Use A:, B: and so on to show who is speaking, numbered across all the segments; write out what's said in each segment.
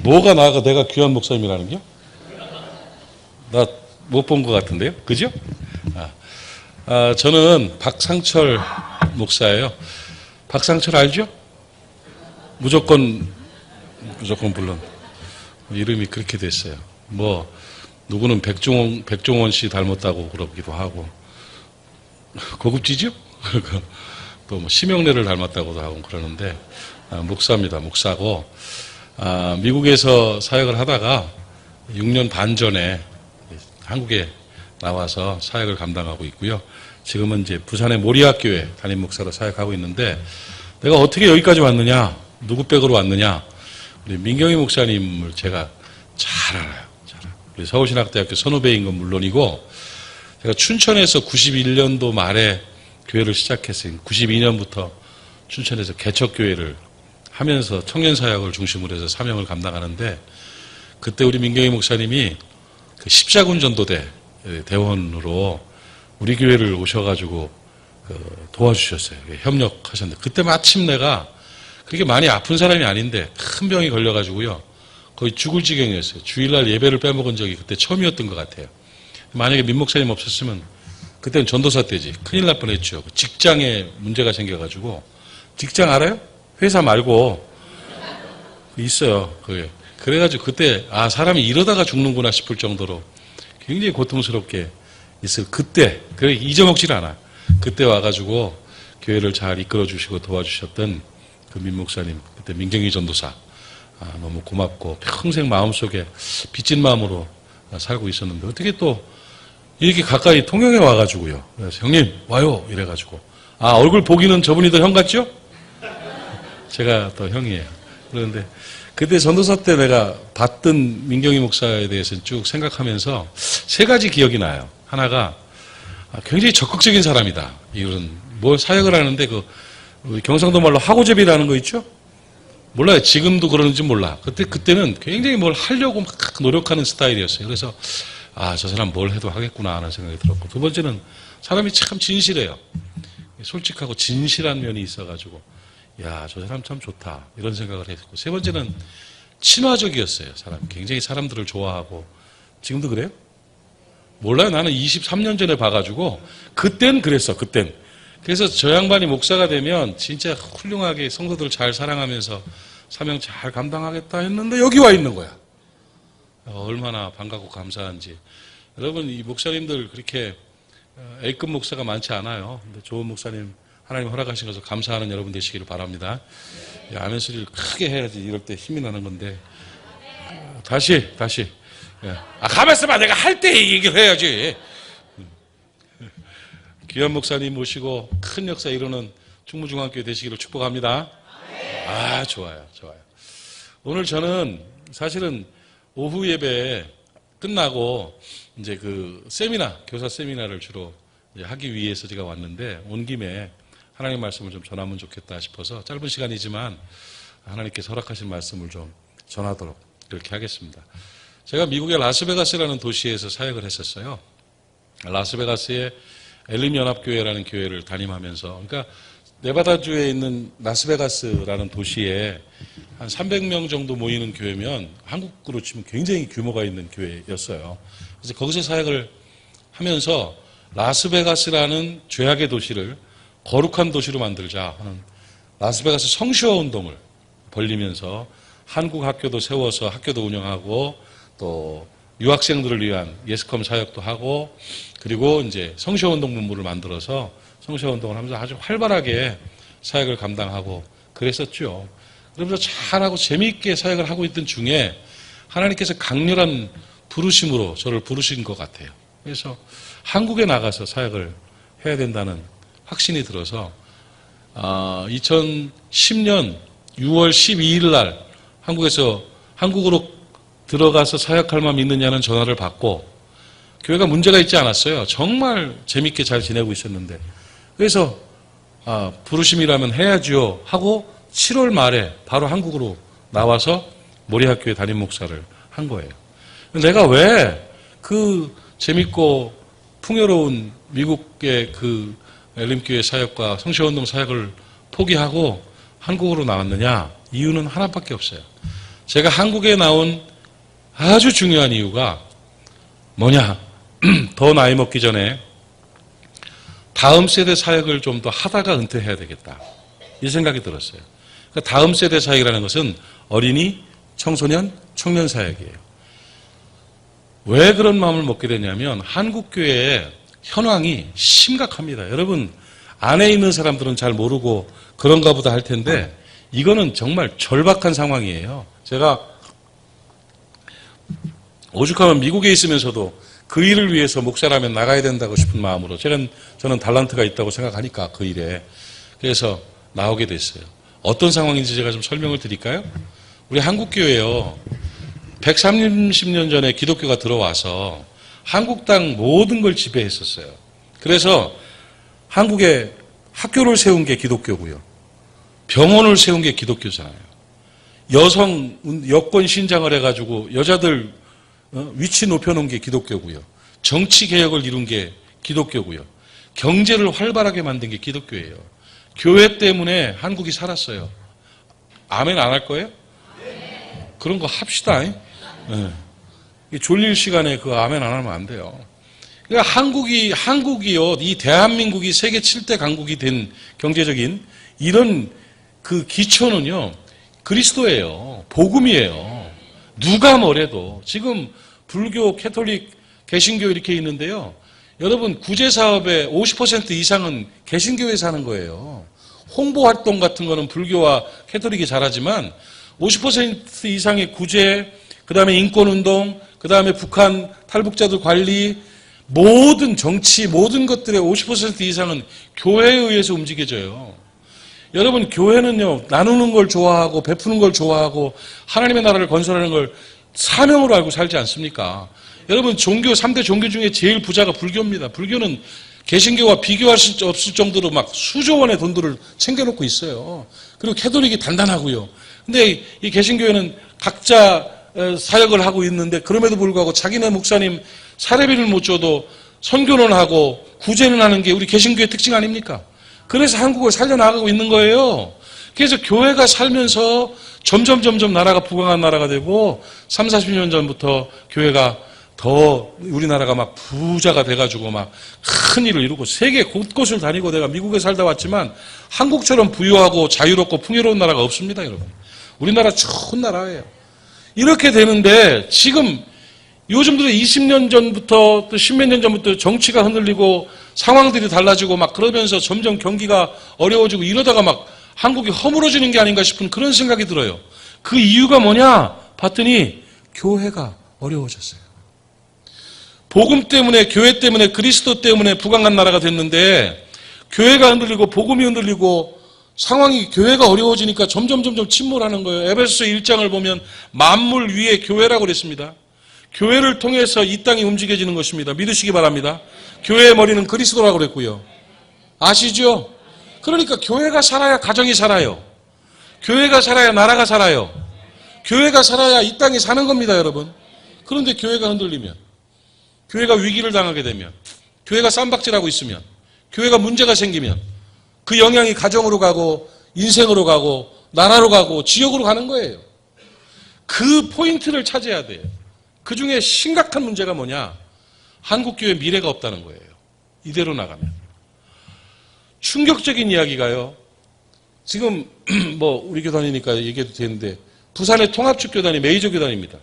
A: 뭐가 나가 내가 귀한 목사님이라는 게? 나 못 본 것 같은데요? 그죠? 저는 박상철 목사예요. 박상철 알죠? 무조건 물론 이름이 그렇게 됐어요. 뭐 누구는 백종원 씨 닮았다고 그러기도 하고 고급지죠? 또 뭐 심영래를 닮았다고도 하고 그러는데 목사입니다. 목사고 미국에서 사역을 하다가 6년 반 전에 한국에 나와서 사역을 감당하고 있고요. 지금은 이제 부산의 모리아교회 담임 목사로 사역하고 있는데 내가 어떻게 여기까지 왔느냐, 누구 백으로 왔느냐, 우리 민경희 목사님을 제가 잘 알아요. 우리 서울신학대학교 선후배인 건 물론이고 제가 춘천에서 91년도 말에 교회를 시작했어요. 92년부터 춘천에서 개척교회를 하면서 청년사역을 중심으로 해서 사명을 감당하는데 그때 우리 민경희 목사님이 그 십자군 전도대 대원으로 우리 교회를 오셔가지고 도와주셨어요. 협력하셨는데 그때 마침 내가 그렇게 많이 아픈 사람이 아닌데 큰 병이 걸려가지고요. 거의 죽을 지경이었어요. 주일날 예배를 빼먹은 적이 그때 처음이었던 것 같아요. 만약에 민 목사님 없었으면 그때는 전도사 때지. 큰일 날 뻔했죠. 직장에 문제가 생겨가지고. 직장 알아요? 회사 말고 있어요. 그게. 그래가지고 그때 사람이 이러다가 죽는구나 싶을 정도로 굉장히 고통스럽게 있어요. 그때 잊어먹질 않아. 그때 와가지고 교회를 잘 이끌어주시고 도와주셨던 그 민 목사님, 그때 민경희 전도사 너무 고맙고 평생 마음속에 빚진 마음으로 살고 있었는데 어떻게 또 이렇게 가까이 통영에 와가지고요. 그래서 형님 와요 이래가지고 얼굴 보기는 저분이 더 형 같죠? 제가 더 형이에요. 그런데 그때 전도사 때 내가 봤던 민경희 목사에 대해서 쭉 생각하면서 세 가지 기억이 나요. 하나가 굉장히 적극적인 사람이다. 이거는 뭘 사역을 하는데 경상도 말로 하고제비라는 거 있죠? 몰라요. 지금도 그러는지 몰라. 그때는 굉장히 뭘 하려고 막 노력하는 스타일이었어요. 그래서 저 사람 뭘 해도 하겠구나 하는 생각이 들었고 두 번째는 사람이 참 진실해요. 솔직하고 진실한 면이 있어가지고 저 사람 참 좋다 이런 생각을 했고 세 번째는 친화적이었어요. 굉장히 사람들을 좋아하고 지금도 그래요? 몰라요. 나는 23년 전에 봐가지고 그땐 그랬어. 그래서 저 양반이 목사가 되면 진짜 훌륭하게 성도들 잘 사랑하면서 사명 잘 감당하겠다 했는데 여기 와 있는 거야. 얼마나 반갑고 감사한지. 여러분 이 목사님들 그렇게 A급 목사가 많지 않아요. 근데 좋은 목사님 하나님 허락하신 것을 감사하는 여러분 되시기를 바랍니다. 아멘 소리를 크게 해야지 이럴 때 힘이 나는 건데 다시 가만 있어봐. 내가 할 때 얘기를 해야지. 귀한 목사님 모시고 큰 역사 이루는 충무중앙교회 되시기를 축복합니다. 좋아요. 오늘 저는 사실은 오후 예배 끝나고 이제 교사 세미나를 주로 하기 위해서 제가 왔는데 온 김에 하나님 말씀을 좀 전하면 좋겠다 싶어서 짧은 시간이지만 하나님께서 허락하신 말씀을 좀 전하도록 그렇게 하겠습니다. 제가 미국의 라스베가스라는 도시에서 사역을 했었어요. 라스베가스의 엘림연합교회라는 교회를 담임하면서 그러니까 네바다주에 있는 라스베가스라는 도시에 한 300명 정도 모이는 교회면 한국으로 치면 굉장히 규모가 있는 교회였어요. 그래서 거기서 사역을 하면서 라스베가스라는 죄악의 도시를 거룩한 도시로 만들자 하는 라스베가스 성시화 운동을 벌리면서 한국 학교도 세워서 학교도 운영하고 또 유학생들을 위한 예스컴 사역도 하고 그리고 이제 성시화 운동 본부를 만들어서 성시화 운동을 하면서 아주 활발하게 사역을 감당하고 그랬었죠. 그러면서 잘하고 재미있게 사역을 하고 있던 중에 하나님께서 강렬한 부르심으로 저를 부르신 것 같아요. 그래서 한국에 나가서 사역을 해야 된다는 확신이 들어서 2010년 6월 12일 날 한국으로 들어가서 사역할 마음이 있느냐는 전화를 받고 교회가 문제가 있지 않았어요. 정말 재밌게 잘 지내고 있었는데 그래서 부르심이라면 해야죠 하고 7월 말에 바로 한국으로 나와서 모리학교회 담임 목사를 한 거예요. 내가 왜 재밌고 풍요로운 미국의 엘림교회 사역과 성시화운동 사역을 포기하고 한국으로 나왔느냐? 이유는 하나밖에 없어요. 제가 한국에 나온 아주 중요한 이유가 뭐냐? 더 나이 먹기 전에 다음 세대 사역을 좀 더 하다가 은퇴해야 되겠다. 이 생각이 들었어요. 그러니까 다음 세대 사역이라는 것은 어린이, 청소년, 청년 사역이에요. 왜 그런 마음을 먹게 되냐면 한국교회의 현황이 심각합니다. 여러분 안에 있는 사람들은 잘 모르고 그런가 보다 할 텐데 이거는 정말 절박한 상황이에요. 제가 오죽하면 미국에 있으면서도 그 일을 위해서 목사라면 나가야 된다고 싶은 마음으로 저는 달란트가 있다고 생각하니까 그 일에 그래서 나오게 됐어요. 어떤 상황인지 제가 좀 설명을 드릴까요? 우리 한국교회요 130년 전에 기독교가 들어와서 한국 땅 모든 걸 지배했었어요. 그래서 한국에 학교를 세운 게 기독교고요. 병원을 세운 게 기독교잖아요. 여성 여권 신장을 해가지고 여자들 위치 높여놓은 게 기독교고요. 정치 개혁을 이룬 게 기독교고요. 경제를 활발하게 만든 게 기독교예요. 교회 때문에 한국이 살았어요. 아멘 안 할 거예요? 그런 거 합시다. 네. 졸릴 시간에 그 아멘 안 하면 안 돼요. 그러니까 한국이요, 이 대한민국이 세계 7대 강국이 된 경제적인 이런 그 기초는요, 그리스도예요. 복음이에요. 누가 뭐래도. 지금 불교, 캐톨릭, 개신교 이렇게 있는데요. 여러분, 구제사업의 50% 이상은 개신교에서 하는 거예요. 홍보활동 같은 거는 불교와 캐톨릭이 잘하지만 50% 이상의 구제, 그 다음에 인권운동, 그 다음에 북한 탈북자들 관리, 모든 정치, 모든 것들의 50% 이상은 교회에 의해서 움직여져요. 여러분, 교회는요, 나누는 걸 좋아하고, 베푸는 걸 좋아하고, 하나님의 나라를 건설하는 걸 사명으로 알고 살지 않습니까? 여러분, 3대 종교 중에 제일 부자가 불교입니다. 불교는 개신교와 비교할 수 없을 정도로 막 수조 원의 돈들을 챙겨놓고 있어요. 그리고 캐톨릭이 단단하고요. 근데 이 개신교회는 각자 사역을 하고 있는데 그럼에도 불구하고 자기네 목사님 사례비를 못 줘도 선교는 하고 구제는 하는 게 우리 개신교의 특징 아닙니까? 그래서 한국을 살려나가고 있는 거예요. 그래서 교회가 살면서 점점 나라가 부강한 나라가 되고 3, 40년 전부터 교회가 더 우리나라가 막 부자가 돼가지고 막 큰 일을 이루고 세계 곳곳을 다니고 내가 미국에 살다 왔지만 한국처럼 부유하고 자유롭고 풍요로운 나라가 없습니다, 여러분. 우리나라 좋은 나라예요. 이렇게 되는데 지금 요즘 들어 20년 전부터 또 10몇 년 전부터 정치가 흔들리고 상황들이 달라지고 막 그러면서 점점 경기가 어려워지고 이러다가 막 한국이 허물어지는 게 아닌가 싶은 그런 생각이 들어요. 그 이유가 뭐냐 봤더니 교회가 어려워졌어요. 복음 때문에, 교회 때문에, 그리스도 때문에 부강한 나라가 됐는데 교회가 흔들리고 복음이 흔들리고 상황이 교회가 어려워지니까 점점 침몰하는 거예요. 에베소서 1장을 보면 만물 위에 교회라고 그랬습니다. 교회를 통해서 이 땅이 움직여지는 것입니다. 믿으시기 바랍니다. 교회의 머리는 그리스도라고 그랬고요. 아시죠? 그러니까 교회가 살아야 가정이 살아요. 교회가 살아야 나라가 살아요. 교회가 살아야 이 땅이 사는 겁니다, 여러분. 그런데 교회가 흔들리면, 교회가 위기를 당하게 되면, 교회가 쌈박질하고 있으면, 교회가 문제가 생기면 그 영향이 가정으로 가고 인생으로 가고 나라로 가고 지역으로 가는 거예요. 그 포인트를 찾아야 돼요. 그 중에 심각한 문제가 뭐냐? 한국교회 미래가 없다는 거예요. 이대로 나가면. 충격적인 이야기가요. 지금 뭐 우리 교단이니까 얘기해도 되는데 부산의 통합축 교단이 메이저 교단입니다.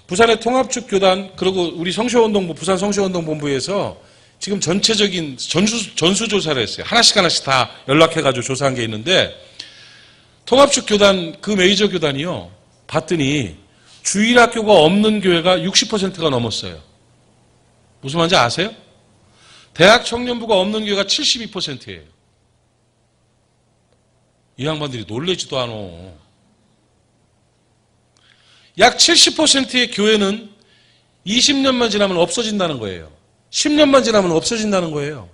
A: 부산의 통합축 교단 그리고 우리 성쇼운동부 부산 성쇼운동본부에서 지금 전체적인 전수조사를 했어요. 하나씩 다 연락해가지고 조사한 게 있는데 통합축 교단 그 메이저 교단이요. 봤더니 주일학교가 없는 교회가 60%가 넘었어요. 무슨 말인지 아세요? 대학 청년부가 없는 교회가 72%예요. 이 양반들이 놀래지도 않아. 약 70%의 교회는 20년만 지나면 없어진다는 거예요. 10년만 지나면 없어진다는 거예요.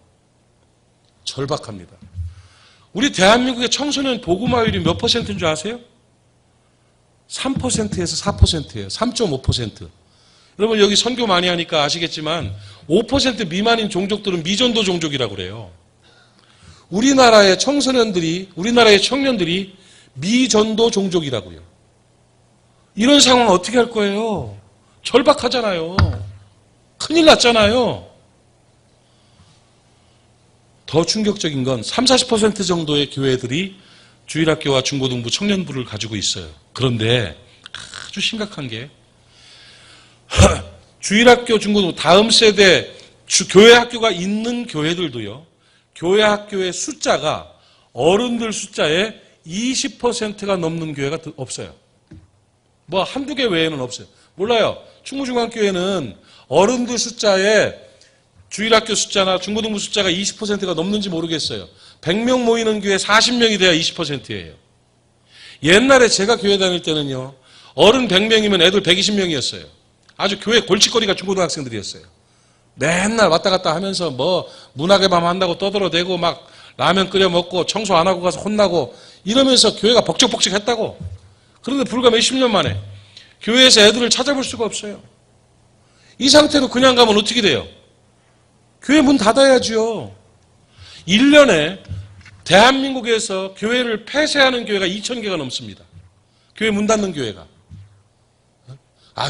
A: 절박합니다. 우리 대한민국의 청소년 복음화율이 몇 퍼센트인 줄 아세요? 3%에서 4%예요. 3.5%. 여러분 여기 선교 많이 하니까 아시겠지만 5% 미만인 종족들은 미전도 종족이라고 그래요. 우리나라의 청년들이 미전도 종족이라고요. 이런 상황 어떻게 할 거예요? 절박하잖아요. 큰일 났잖아요. 더 충격적인 건 30, 40% 정도의 교회들이 주일학교와 중고등부 청년부를 가지고 있어요. 그런데 아주 심각한 게 주일학교, 중고등부 다음 세대 교회 학교가 있는 교회들도요. 교회 학교의 숫자가 어른들 숫자의 20%가 넘는 교회가 없어요. 뭐 한두 개 외에는 없어요. 몰라요. 충무중앙교회는 어른들 숫자에 주일학교 숫자나 중고등부 숫자가 20%가 넘는지 모르겠어요. 100명 모이는 교회 40명이 돼야 20%예요. 옛날에 제가 교회 다닐 때는요. 어른 100명이면 애들 120명이었어요. 아주 교회 골칫거리가 중고등학생들이었어요. 맨날 왔다 갔다 하면서 뭐 문학의 밤 한다고 떠들어대고 막 라면 끓여 먹고 청소 안 하고 가서 혼나고 이러면서 교회가 벅적벅적 했다고. 그런데 불과 몇십 년 만에 교회에서 애들을 찾아볼 수가 없어요. 이 상태로 그냥 가면 어떻게 돼요? 교회 문 닫아야죠. 1년에 대한민국에서 교회를 폐쇄하는 교회가 2,000개가 넘습니다. 교회 문 닫는 교회가.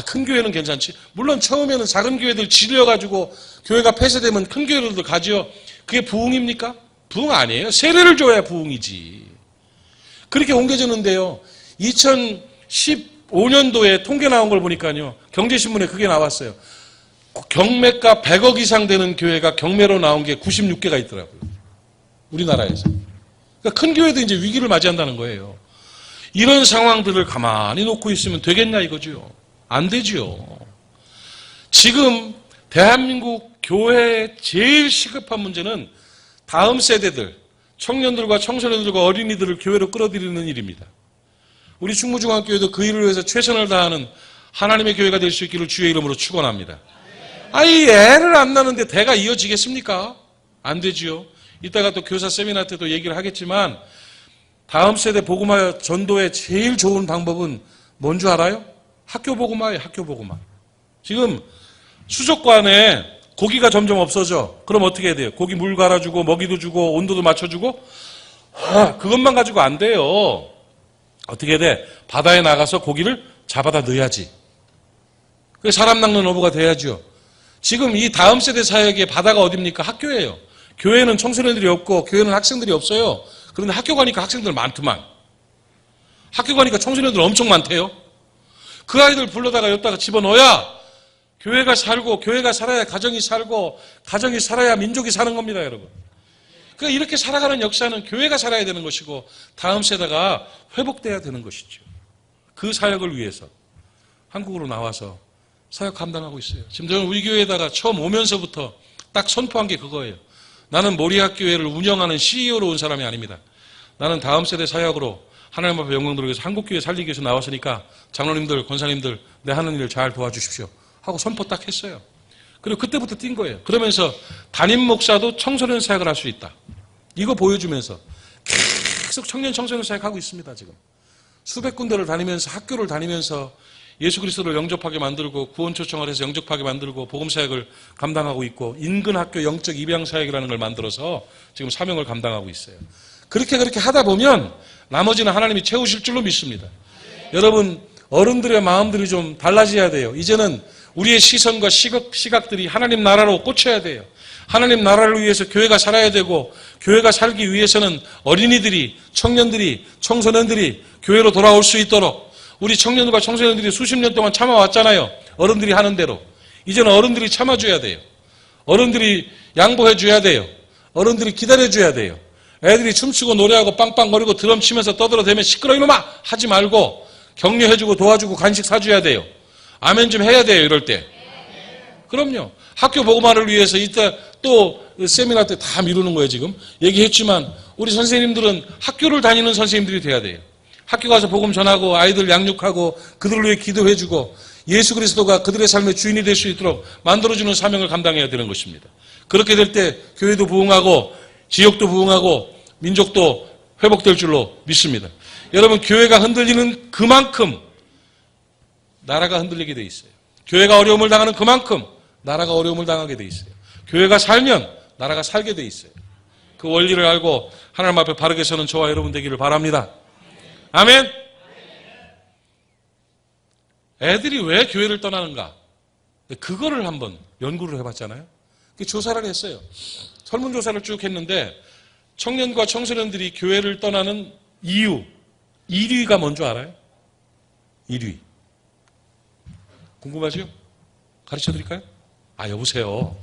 A: 큰 교회는 괜찮지. 물론 처음에는 작은 교회들 질려가지고 교회가 폐쇄되면 큰 교회들도 가지요. 그게 부흥입니까? 부흥 아니에요. 세례를 줘야 부흥이지. 그렇게 옮겨졌는데요. 2015년도에 통계 나온 걸 보니까요. 경제신문에 그게 나왔어요. 경매가 100억 이상 되는 교회가 경매로 나온 게 96개가 있더라고요. 우리나라에서. 그러니까 큰 교회도 이제 위기를 맞이한다는 거예요. 이런 상황들을 가만히 놓고 있으면 되겠냐 이거죠. 안 되지요. 지금 대한민국 교회의 제일 시급한 문제는 다음 세대들, 청년들과 청소년들과 어린이들을 교회로 끌어들이는 일입니다. 우리 충무중앙교회도 그 일을 위해서 최선을 다하는 하나님의 교회가 될 수 있기를 주의 이름으로 축원합니다. 애를 안 낳는데 대가 이어지겠습니까? 안 되지요. 이따가 또 교사 세미나 때도 얘기를 하겠지만 다음 세대 복음화 전도의 제일 좋은 방법은 뭔 줄 알아요? 학교 복음화예요. 학교 복음화. 지금 수족관에 고기가 점점 없어져. 그럼 어떻게 해야 돼요? 고기 물 갈아주고 먹이도 주고 온도도 맞춰주고 그것만 가지고 안 돼요. 어떻게 해야 돼? 바다에 나가서 고기를 잡아다 넣어야지. 그게 사람 낚는 어부가 돼야죠. 지금 이 다음 세대 사역의 바다가 어딥니까? 학교예요. 교회는 청소년들이 없고 교회는 학생들이 없어요. 그런데 학교 가니까 학생들 많더만. 학교 가니까 청소년들 엄청 많대요. 그 아이들 불러다가 여기다가 집어넣어야 교회가 살고 교회가 살아야 가정이 살고 가정이 살아야 민족이 사는 겁니다, 여러분. 그러니까 이렇게 살아가는 역사는 교회가 살아야 되는 것이고 다음 세대가 회복돼야 되는 것이죠. 그 사역을 위해서 한국으로 나와서 사역 감당하고 있어요. 지금 저는 우리 교회에다가 처음 오면서부터 딱 선포한 게 그거예요. 나는 모리학교회를 운영하는 CEO로 온 사람이 아닙니다. 나는 다음 세대 사역으로 하나님 앞에 영광 돌리기 위해서 한국교회 살리기 위해서 나왔으니까 장로님들, 권사님들 내 하는 일을 잘 도와주십시오 하고 선포 딱 했어요. 그리고 그때부터 뛴 거예요. 그러면서 담임 목사도 청소년 사역을 할 수 있다. 이거 보여주면서 계속 청소년 사역하고 있습니다. 지금 수백 군데를 다니면서 학교를 다니면서 예수 그리스도를 영접하게 만들고 구원 초청을 해서 영접하게 만들고 복음 사역을 감당하고 있고 인근 학교 영적 입양 사역이라는 걸 만들어서 지금 사명을 감당하고 있어요. 그렇게 하다 보면 나머지는 하나님이 채우실 줄로 믿습니다. 여러분 어른들의 마음들이 좀 달라져야 돼요. 이제는 우리의 시선과 시각들이 하나님 나라로 꽂혀야 돼요. 하나님 나라를 위해서 교회가 살아야 되고 교회가 살기 위해서는 어린이들이, 청년들이, 청소년들이 교회로 돌아올 수 있도록 우리 청년들과 청소년들이 수십 년 동안 참아왔잖아요. 어른들이 하는 대로. 이제는 어른들이 참아줘야 돼요. 어른들이 양보해줘야 돼요. 어른들이 기다려줘야 돼요. 애들이 춤추고 노래하고 빵빵거리고 드럼 치면서 떠들어대면 시끄러 이놈아 하지 말고 격려해주고 도와주고 간식 사줘야 돼요. 아멘 좀 해야 돼요. 이럴 때. 그럼요. 학교 복음화를 위해서 이때 또 세미나 때 다 미루는 거예요. 지금 얘기했지만 우리 선생님들은 학교를 다니는 선생님들이 돼야 돼요. 학교 가서 복음 전하고 아이들 양육하고 그들을 위해 기도해주고 예수 그리스도가 그들의 삶의 주인이 될 수 있도록 만들어주는 사명을 감당해야 되는 것입니다. 그렇게 될 때 교회도 부흥하고 지역도 부흥하고 민족도 회복될 줄로 믿습니다. 여러분 교회가 흔들리는 그만큼 나라가 흔들리게 돼 있어요. 교회가 어려움을 당하는 그만큼 나라가 어려움을 당하게 돼 있어요. 교회가 살면 나라가 살게 돼 있어요. 그 원리를 알고 하나님 앞에 바르게 서는 저와 여러분 되기를 바랍니다. 아멘. 애들이 왜 교회를 떠나는가? 그거를 한번 연구를 해봤잖아요. 조사를 했어요. 설문조사를 쭉 했는데 청년과 청소년들이 교회를 떠나는 이유 1위가 뭔 줄 알아요? 1위. 궁금하죠? 가르쳐 드릴까요? 아, 여보세요.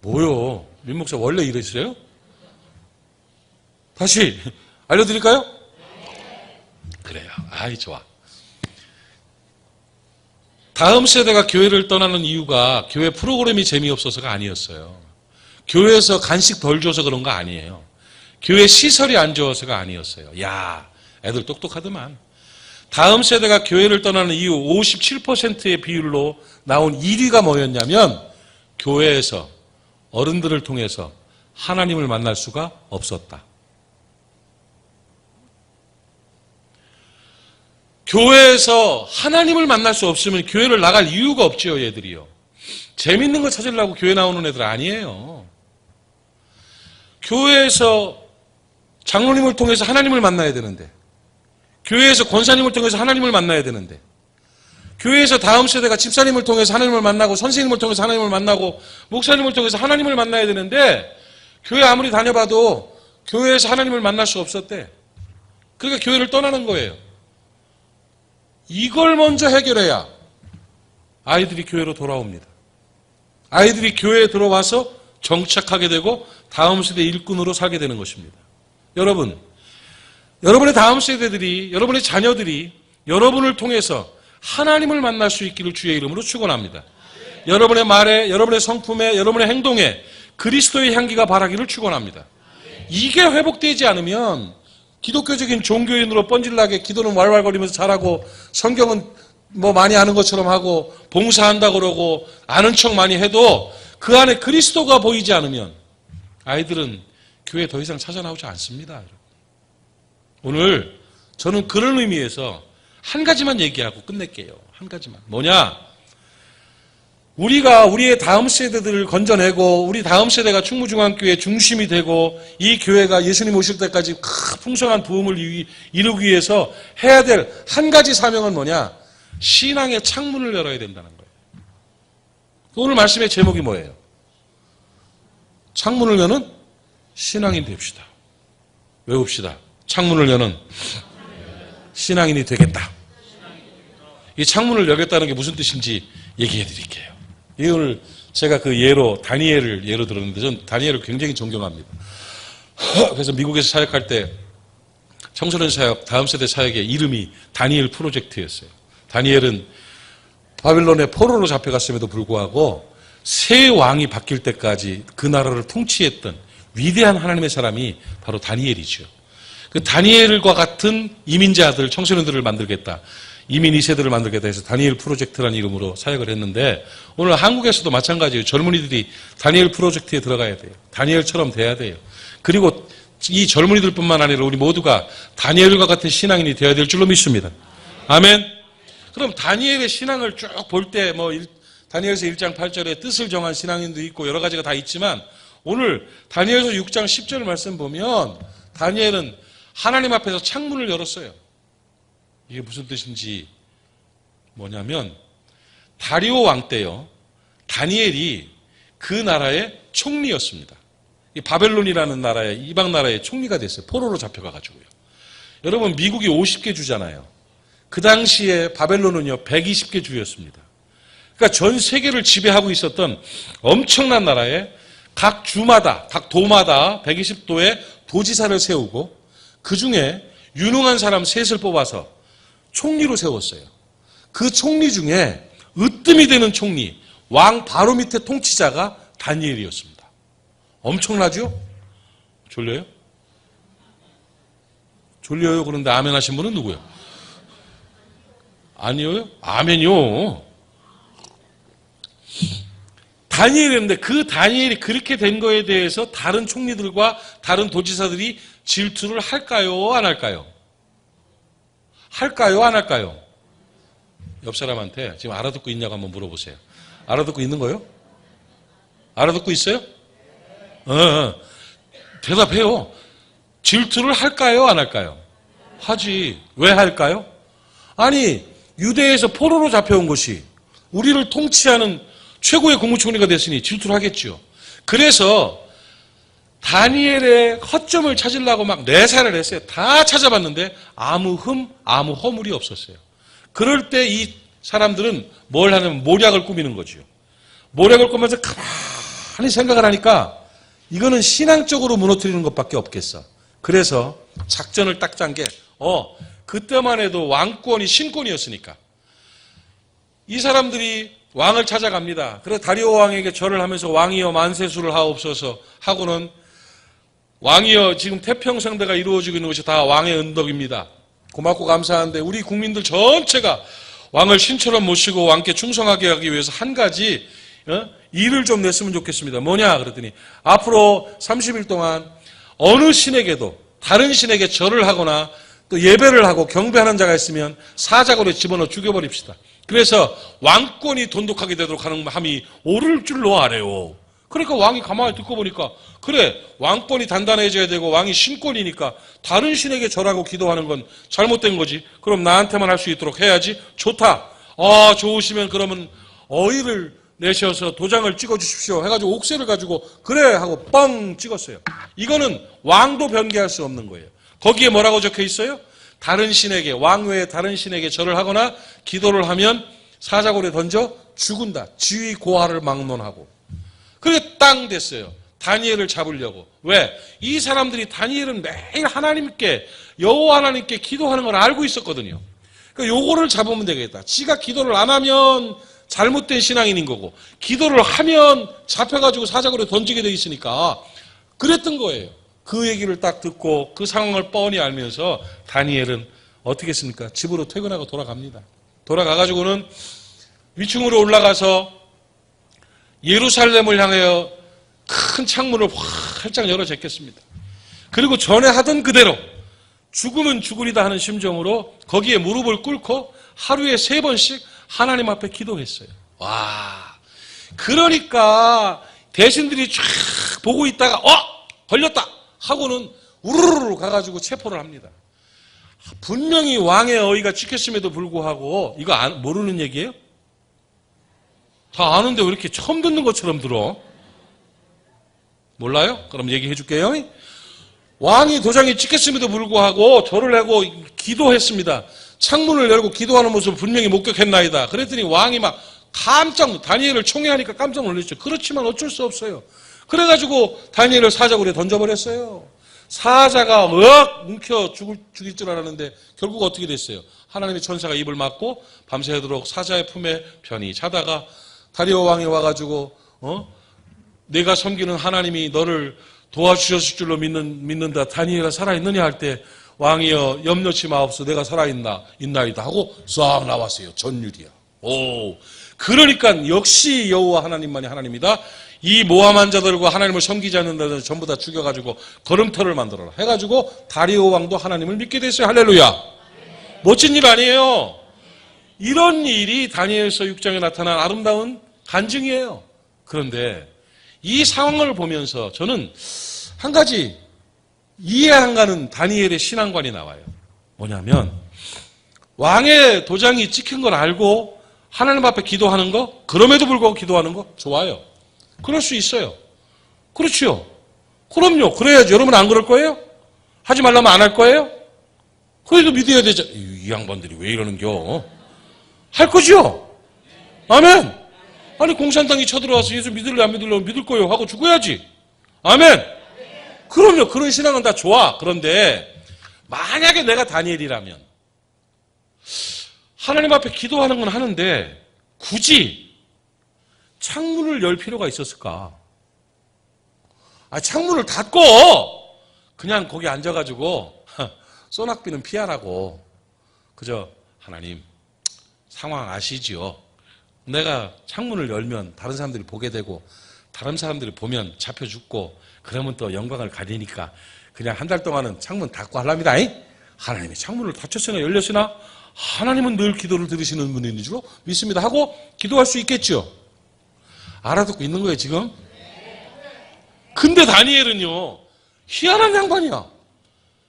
A: 뭐요? 민 목사 원래 이러세요? 다시 알려드릴까요? 그래요. 아이, 좋아. 다음 세대가 교회를 떠나는 이유가 교회 프로그램이 재미없어서가 아니었어요. 교회에서 간식 덜 줘서 그런 거 아니에요. 교회 시설이 안 좋아서가 아니었어요. 야, 애들 똑똑하더만. 다음 세대가 교회를 떠나는 이유 57%의 비율로 나온 1위가 뭐였냐면 교회에서 어른들을 통해서 하나님을 만날 수가 없었다. 교회에서 하나님을 만날 수 없으면 교회를 나갈 이유가 없지요, 얘들이요. 재밌는 거 찾으려고 교회 나오는 애들 아니에요. 교회에서 장로님을 통해서 하나님을 만나야 되는데, 교회에서 권사님을 통해서 하나님을 만나야 되는데, 교회에서 다음 세대가 집사님을 통해서 하나님을 만나고, 선생님을 통해서 하나님을 만나고, 목사님을 통해서 하나님을 만나야 되는데, 교회 아무리 다녀봐도 교회에서 하나님을 만날 수 없었대. 그러니까 교회를 떠나는 거예요. 이걸 먼저 해결해야 아이들이 교회로 돌아옵니다. 아이들이 교회에 들어와서 정착하게 되고 다음 세대 일꾼으로 살게 되는 것입니다. 여러분, 여러분의 다음 세대들이, 여러분의 자녀들이 여러분을 통해서 하나님을 만날 수 있기를 주의 이름으로 축원합니다. 여러분의 말에, 여러분의 성품에, 여러분의 행동에 그리스도의 향기가 바라기를 축원합니다. 이게 회복되지 않으면 기독교적인 종교인으로 뻔질나게 기도는 왈왈거리면서 잘하고 성경은 뭐 많이 아는 것처럼 하고 봉사한다고 그러고 아는 척 많이 해도 그 안에 그리스도가 보이지 않으면 아이들은 교회 더 이상 찾아 나오지 않습니다. 오늘 저는 그런 의미에서 한 가지만 얘기하고 끝낼게요. 한 가지만. 뭐냐? 우리가 우리의 다음 세대들을 건져내고 우리 다음 세대가 충무중앙교회 중심이 되고 이 교회가 예수님 오실 때까지 풍성한 부흥을 이루기 위해서 해야 될 한 가지 사명은 뭐냐? 신앙의 창문을 열어야 된다는 거예요. 오늘 말씀의 제목이 뭐예요? 창문을 여는 신앙인 됩시다. 외웁시다. 창문을 여는 신앙인이 되겠다. 이 창문을 열겠다는 게 무슨 뜻인지 얘기해 드릴게요. 오늘 제가 그 예로 다니엘을 예로 들었는데 전 다니엘을 굉장히 존경합니다. 그래서 미국에서 사역할 때 청소년 사역, 다음 세대 사역의 이름이 다니엘 프로젝트였어요. 다니엘은 바빌론의 포로로 잡혀갔음에도 불구하고 새 왕이 바뀔 때까지 그 나라를 통치했던 위대한 하나님의 사람이 바로 다니엘이죠. 그 다니엘과 같은 이민자들, 청소년들을 만들겠다. 이민 2세들을 만들겠다 해서 다니엘 프로젝트라는 이름으로 사역을 했는데 오늘 한국에서도 마찬가지예요. 젊은이들이 다니엘 프로젝트에 들어가야 돼요. 다니엘처럼 돼야 돼요. 그리고 이 젊은이들뿐만 아니라 우리 모두가 다니엘과 같은 신앙인이 되어야 될 줄로 믿습니다. 아멘. 그럼 다니엘의 신앙을 쭉 볼 때 뭐 다니엘서 1장 8절에 뜻을 정한 신앙인도 있고 여러 가지가 다 있지만 오늘 다니엘서 6장 10절 말씀 보면 다니엘은 하나님 앞에서 창문을 열었어요. 이게 무슨 뜻인지 뭐냐면 다리오 왕 때요. 다니엘이 그 나라의 총리였습니다. 이 바벨론이라는 나라의 이방 나라의 총리가 됐어요. 포로로 잡혀가가지고요. 여러분 미국이 50개 주잖아요. 그 당시에 바벨론은요 120개 주였습니다. 그러니까 전 세계를 지배하고 있었던 엄청난 나라에 각 주마다 각 도마다 120도의 도지사를 세우고 그 중에 유능한 사람 셋을 뽑아서 총리로 세웠어요. 그 총리 중에 으뜸이 되는 총리, 왕 바로 밑에 통치자가 다니엘이었습니다. 엄청나죠? 졸려요? 졸려요? 그런데 아멘 하신 분은 누구요? 아니요? 아멘이요. 다니엘이었는데 그 다니엘이 그렇게 된 거에 대해서 다른 총리들과 다른 도지사들이 질투를 할까요? 안 할까요? 할까요? 안 할까요? 옆 사람한테 지금 알아듣고 있냐고 한번 물어보세요. 알아듣고 있는 거요? 알아듣고 있어요? 대답해요. 질투를 할까요? 안 할까요? 하지. 왜 할까요? 아니 유대에서 포로로 잡혀온 것이 우리를 통치하는 최고의 국무총리가 됐으니 질투를 하겠죠. 그래서 다니엘의 허점을 찾으려고 막 내사를 했어요. 다 찾아봤는데 아무 아무 허물이 없었어요. 그럴 때 이 사람들은 뭘 하냐면 모략을 꾸미는 거죠. 모략을 꾸면서 가만히 생각을 하니까 이거는 신앙적으로 무너뜨리는 것밖에 없겠어. 그래서 작전을 딱 짠 게 그때만 해도 왕권이 신권이었으니까 이 사람들이 왕을 찾아갑니다. 그래서 다리오 왕에게 절을 하면서 왕이여 만세수를 하옵소서 하고는 왕이여 지금 태평성대가 이루어지고 있는 것이 다 왕의 은덕입니다. 고맙고 감사한데 우리 국민들 전체가 왕을 신처럼 모시고 왕께 충성하게 하기 위해서 한 가지 일을 좀 냈으면 좋겠습니다. 뭐냐 그랬더니 앞으로 30일 동안 어느 신에게도 다른 신에게 절을 하거나 또 예배를 하고 경배하는 자가 있으면 사자굴에 집어넣어 죽여버립시다. 그래서 왕권이 돈독하게 되도록 하는 함이 오를 줄로 아래요. 그러니까 왕이 가만히 듣고 보니까 그래 왕권이 단단해져야 되고 왕이 신권이니까 다른 신에게 절하고 기도하는 건 잘못된 거지. 그럼 나한테만 할 수 있도록 해야지. 좋다. 좋으시면 그러면 어의를 내셔서 도장을 찍어주십시오 해가지고 옥새를 가지고 그래 하고 뻥 찍었어요. 이거는 왕도 변개할 수 없는 거예요. 거기에 뭐라고 적혀 있어요? 다른 신에게 왕 외에 다른 신에게 절을 하거나 기도를 하면 사자굴에 던져 죽은다. 지위 고하를 막론하고. 그게 땅 됐어요. 다니엘을 잡으려고. 왜? 이 사람들이 다니엘은 매일 하나님께 여호와 하나님께 기도하는 걸 알고 있었거든요. 그러니까 요거를 잡으면 되겠다. 지가 기도를 안 하면 잘못된 신앙인인 거고 기도를 하면 잡혀가지고 사자굴에 던지게 돼 있으니까 그랬던 거예요. 그 얘기를 딱 듣고 그 상황을 뻔히 알면서 다니엘은 어떻게 했습니까? 집으로 퇴근하고 돌아갑니다. 돌아가가지고는 위층으로 올라가서 예루살렘을 향하여 큰 창문을 활짝 열어 제꼈습니다. 그리고 전에 하던 그대로 죽으면 죽으리다 하는 심정으로 거기에 무릎을 꿇고 하루에 3번씩 하나님 앞에 기도했어요. 와, 그러니까 대신들이 쫙 보고 있다가 걸렸다 하고는 우르르 가가지고 체포를 합니다. 분명히 왕의 어의가 찍혔음에도 불구하고 이거 모르는 얘기예요? 다 아는데 왜 이렇게 처음 듣는 것처럼 들어? 몰라요? 그럼 얘기해 줄게요. 왕이 도장이 찍혔음에도 불구하고 절을 하고 기도했습니다. 창문을 열고 기도하는 모습을 분명히 목격했나이다. 그랬더니 왕이 막 다니엘을 총애하니까 깜짝 놀랐죠. 그렇지만 어쩔 수 없어요. 그래가지고 다니엘을 사자굴에 던져버렸어요. 사자가 움켜 죽일 줄 알았는데 결국 어떻게 됐어요? 하나님의 천사가 입을 막고 밤새도록 사자의 품에 편히 자다가 다리오 왕이 와가지고 내가 섬기는 하나님이 너를 도와주셨을 줄로 믿는다. 다니엘아 살아있느냐 할 때 왕이여 염려치 마옵소 내가 살아있나이다 하고 싹 나왔어요. 전율이야. 그러니까 역시 여호와 하나님만이 하나님이다. 이 모함한 자들과 하나님을 섬기지 않는 자들 전부 다 죽여가지고 걸음터를 만들어라 해가지고 다리오 왕도 하나님을 믿게 됐어요. 할렐루야. 멋진 일 아니에요. 이런 일이 다니엘서 6장에 나타난 아름다운 간증이에요. 그런데 이 상황을 보면서 저는 한 가지 이해 안 가는 다니엘의 신앙관이 나와요. 뭐냐면 왕의 도장이 찍힌 걸 알고 하나님 앞에 기도하는 거, 그럼에도 불구하고 기도하는 거 좋아요. 그럴 수 있어요. 그렇죠. 그럼요. 그래야지. 여러분 안 그럴 거예요? 하지 말라면 안 할 거예요? 그래도 믿어야 되죠. 이 양반들이 왜 이러는겨? 할 거죠? 아멘. 아니 공산당이 쳐들어와서 예수 믿을래 안 믿을래 믿을 거예요 하고 죽어야지. 아멘. 그럼요. 그런 신앙은 다 좋아. 그런데 만약에 내가 다니엘이라면 하나님 앞에 기도하는 건 하는데 굳이 창문을 열 필요가 있었을까? 창문을 닫고 그냥 거기 앉아가지고 소낙비는 피하라고 그저 하나님 상황 아시지요? 내가 창문을 열면 다른 사람들이 보게 되고 다른 사람들이 보면 잡혀 죽고 그러면 또 영광을 가리니까 그냥 한 달 동안은 창문 닫고 하랍니다. 하나님이 창문을 닫혔으나 열렸으나 하나님은 늘 기도를 들으시는 분인 줄 믿습니다 하고 기도할 수 있겠죠. 알아듣고 있는 거예요 지금. 근데 다니엘은요 희한한 양반이야.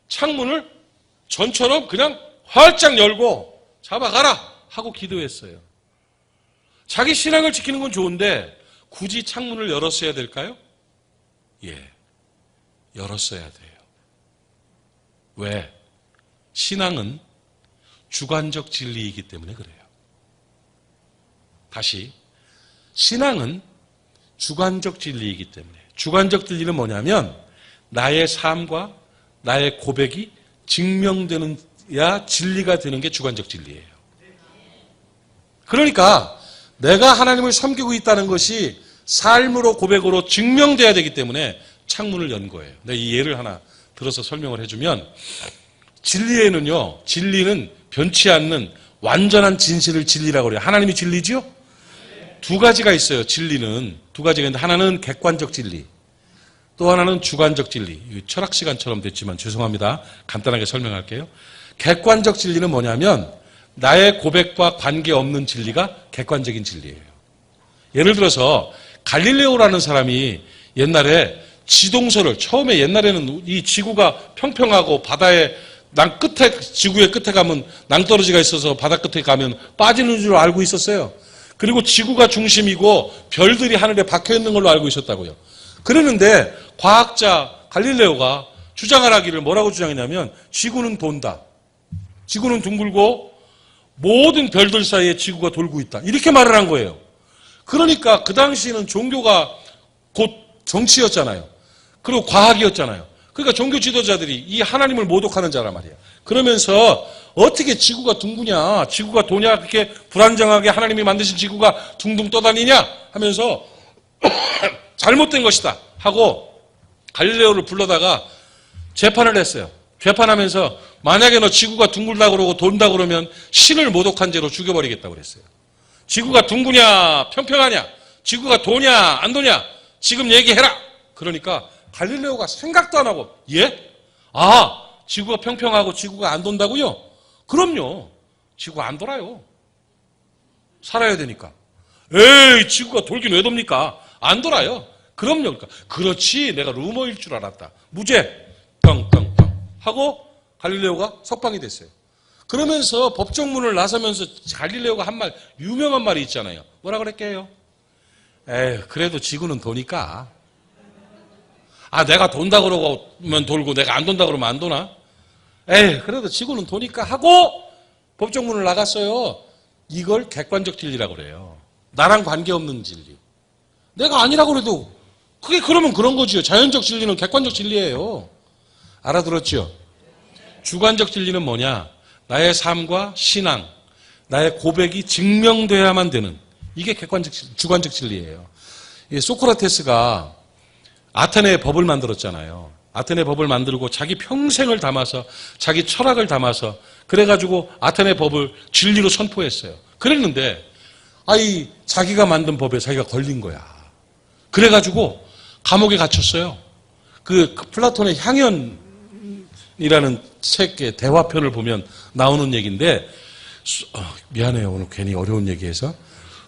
A: 창문을 전처럼 그냥 활짝 열고 잡아가라 하고 기도했어요. 자기 신앙을 지키는 건 좋은데 굳이 창문을 열었어야 될까요? 예, 열었어야 돼요. 왜? 신앙은 주관적 진리이기 때문에 그래요. 다시, 신앙은 주관적 진리이기 때문에. 주관적 진리는 뭐냐면 나의 삶과 나의 고백이 증명되는야 진리가 되는 게 주관적 진리예요. 그러니까 내가 하나님을 섬기고 있다는 것이 삶으로 고백으로 증명돼야 되기 때문에 창문을 연 거예요. 내가 이 예를 하나 들어서 설명을 해주면 진리에는요, 진리는 변치 않는 완전한 진실을 진리라고 그래요. 하나님이 진리죠? 두 가지가 있어요. 진리는 두 가지가 있는데 하나는 객관적 진리, 또 하나는 주관적 진리. 철학 시간처럼 됐지만 죄송합니다. 간단하게 설명할게요. 객관적 진리는 뭐냐면 나의 고백과 관계없는 진리가 객관적인 진리예요. 예를 들어서 갈릴레오라는 사람이 옛날에 지동설을, 처음에 옛날에는 이 지구가 평평하고 바다에 지구의 끝에 가면 낭떠러지가 있어서 바다 끝에 가면 빠지는 줄 알고 있었어요. 그리고 지구가 중심이고 별들이 하늘에 박혀 있는 걸로 알고 있었다고요. 그랬는데 과학자 갈릴레오가 주장을 하기를 뭐라고 주장했냐면 지구는 돈다. 지구는 둥글고 모든 별들 사이에 지구가 돌고 있다. 이렇게 말을 한 거예요. 그러니까 그 당시에는 종교가 곧 정치였잖아요. 그리고 과학이었잖아요. 그러니까 종교 지도자들이 이 하나님을 모독하는 자란 말이에요. 그러면서 어떻게 지구가 둥그냐, 지구가 도냐, 그렇게 불안정하게 하나님이 만드신 지구가 둥둥 떠다니냐 하면서 잘못된 것이다 하고 갈릴레오를 불러다가 재판을 했어요. 재판하면서 만약에 너 지구가 둥글다 그러고 돈다 그러면 신을 모독한 죄로 죽여버리겠다고 그랬어요. 지구가 둥그냐 평평하냐, 지구가 도냐 안 도냐 지금 얘기해라. 그러니까 갈릴레오가 생각도 안 하고, 예? 아, 지구가 평평하고 지구가 안 돈다고요? 그럼요. 지구가 안 돌아요. 살아야 되니까. 에이, 지구가 돌긴 왜 돕니까? 안 돌아요. 그럼요. 그러니까 그렇지, 내가 루머일 줄 알았다. 무죄. 뻥뻥뻥 하고 갈릴레오가 석방이 됐어요. 그러면서 법정문을 나서면서 갈릴레오가 한 말, 유명한 말이 있잖아요. 뭐라 그랬게요? 에이, 그래도 지구는 도니까. 아, 내가 돈다 그러면 돌고 내가 안 돈다 그러면 안 도나? 에이, 그래도 지구는 도니까 하고 법정문을 나갔어요. 이걸 객관적 진리라고 그래요. 나랑 관계없는 진리. 내가 아니라고 그래도 그게 그러면 그런 거지요. 자연적 진리는 객관적 진리예요. 알아들었죠? 주관적 진리는 뭐냐? 나의 삶과 신앙, 나의 고백이 증명돼야만 되는, 이게 주관적 진리예요. 소크라테스가 아테네의 법을 만들었잖아요. 아테네 법을 만들고 자기 평생을 담아서, 자기 철학을 담아서, 그래가지고 아테네 법을 진리로 선포했어요. 그랬는데 자기가 만든 법에 자기가 걸린 거야. 그래가지고 감옥에 갇혔어요. 그 플라톤의 향연이라는 책의 대화편을 보면 나오는 얘기인데, 미안해요, 오늘 괜히 어려운 얘기해서.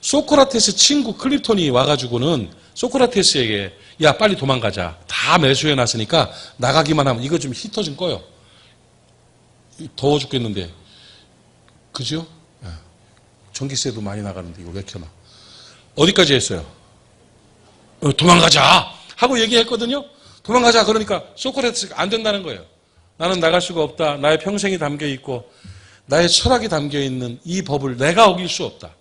A: 소크라테스 친구 클립톤이 와가지고는 소크라테스에게 야, 빨리 도망가자. 다 매수해놨으니까 나가기만 하면, 이거 좀 히터 좀 꺼요. 더워 죽겠는데. 그죠? 전기세도 많이 나가는데 이거 왜 켜놔? 어디까지 했어요? 도망가자 하고 얘기했거든요. 도망가자. 그러니까 소크라테스가 안 된다는 거예요. 나는 나갈 수가 없다. 나의 평생이 담겨있고 나의 철학이 담겨있는 이 법을 내가 어길 수 없다.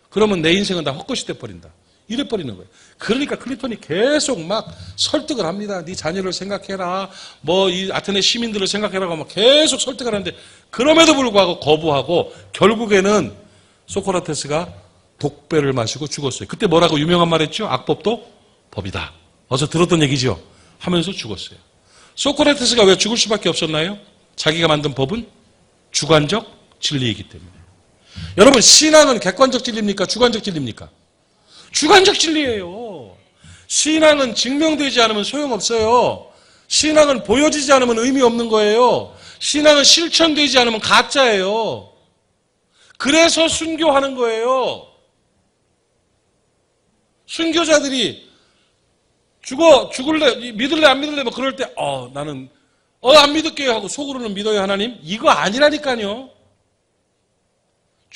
A: 그러면 내 인생은 다 헛것이 돼버린다. 이래버리는 거예요. 그러니까 클리턴이 계속 막 설득을 합니다. 네 자녀를 생각해라. 이 아테네 시민들을 생각해라고 막 계속 설득을 하는데, 그럼에도 불구하고 거부하고 결국에는 소크라테스가 독배를 마시고 죽었어요. 그때 뭐라고 유명한 말 했죠? 악법도 법이다. 어서 들었던 얘기죠? 하면서 죽었어요. 소크라테스가 왜 죽을 수밖에 없었나요? 자기가 만든 법은 주관적 진리이기 때문에. 여러분, 신앙은 객관적 진리입니까? 주관적 진리입니까? 주관적 진리예요. 신앙은 증명되지 않으면 소용없어요. 신앙은 보여지지 않으면 의미 없는 거예요. 신앙은 실천되지 않으면 가짜예요. 그래서 순교하는 거예요. 순교자들이 죽을래, 믿을래, 안 믿을래, 그럴 때, 나는, 안 믿을게요 하고 속으로는 믿어요, 하나님? 이거 아니라니까요.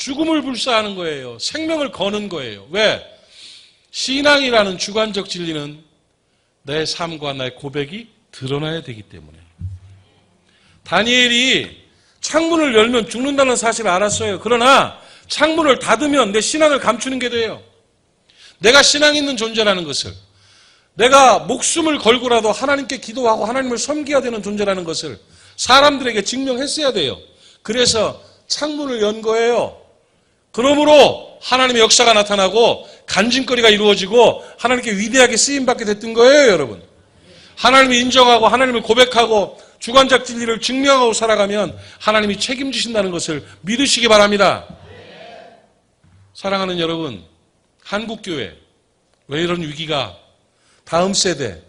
A: 죽음을 불사하는 거예요. 생명을 거는 거예요. 왜? 신앙이라는 주관적 진리는 내 삶과 나의 고백이 드러나야 되기 때문에. 다니엘이 창문을 열면 죽는다는 사실을 알았어요. 그러나 창문을 닫으면 내 신앙을 감추는 게 돼요. 내가 신앙 있는 존재라는 것을, 내가 목숨을 걸고라도 하나님께 기도하고 하나님을 섬겨야 되는 존재라는 것을 사람들에게 증명했어야 돼요. 그래서 창문을 연 거예요. 그러므로 하나님의 역사가 나타나고 간증거리가 이루어지고 하나님께 위대하게 쓰임받게 됐던 거예요, 여러분. 하나님을 인정하고 하나님을 고백하고 주관적 진리를 증명하고 살아가면 하나님이 책임지신다는 것을 믿으시기 바랍니다. 사랑하는 여러분, 한국교회, 왜 이런 위기가, 다음 세대,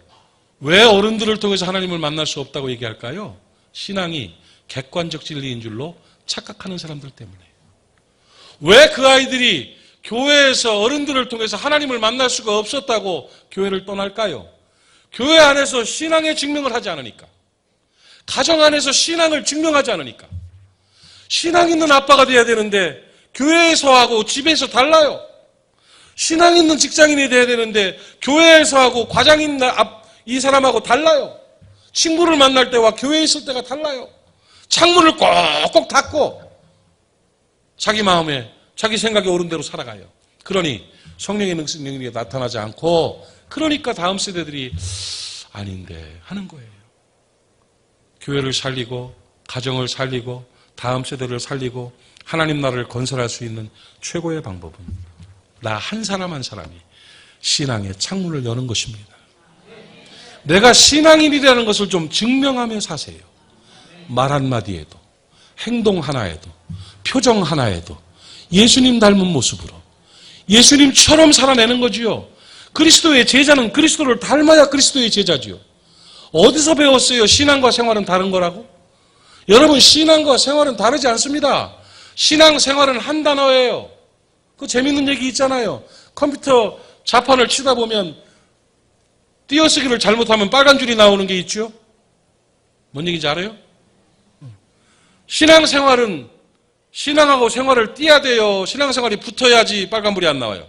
A: 왜 어른들을 통해서 하나님을 만날 수 없다고 얘기할까요? 신앙이 객관적 진리인 줄로 착각하는 사람들 때문에. 왜 그 아이들이 교회에서 어른들을 통해서 하나님을 만날 수가 없었다고 교회를 떠날까요? 교회 안에서 신앙의 증명을 하지 않으니까. 가정 안에서 신앙을 증명하지 않으니까. 신앙 있는 아빠가 돼야 되는데 교회에서 하고 집에서 달라요. 신앙 있는 직장인이 돼야 되는데 교회에서 하고 과장 있는 이 사람하고 달라요. 친구를 만날 때와 교회에 있을 때가 달라요. 창문을 꼭꼭 닫고 자기 마음에 자기 생각에 옳은 대로 살아가요. 그러니 성령의 능력이 나타나지 않고, 그러니까 다음 세대들이 아닌데 하는 거예요. 교회를 살리고 가정을 살리고 다음 세대를 살리고 하나님 나라를 건설할 수 있는 최고의 방법은 나 한 사람 한 사람이 신앙의 창문을 여는 것입니다. 내가 신앙인이라는 것을 좀 증명하며 사세요. 말 한마디에도, 행동 하나에도, 표정 하나에도 예수님 닮은 모습으로 예수님처럼 살아내는 거지요. 그리스도의 제자는 그리스도를 닮아야 그리스도의 제자지요. 어디서 배웠어요? 신앙과 생활은 다른 거라고? 여러분, 신앙과 생활은 다르지 않습니다. 신앙 생활은 한 단어예요. 그 재밌는 얘기 있잖아요. 컴퓨터 자판을 치다 보면 띄어쓰기를 잘못하면 빨간 줄이 나오는 게 있죠. 뭔 얘기인지 알아요? 신앙 생활은 신앙하고 생활을 띄어야 돼요. 신앙 생활이 붙어야지 빨간불이 안 나와요.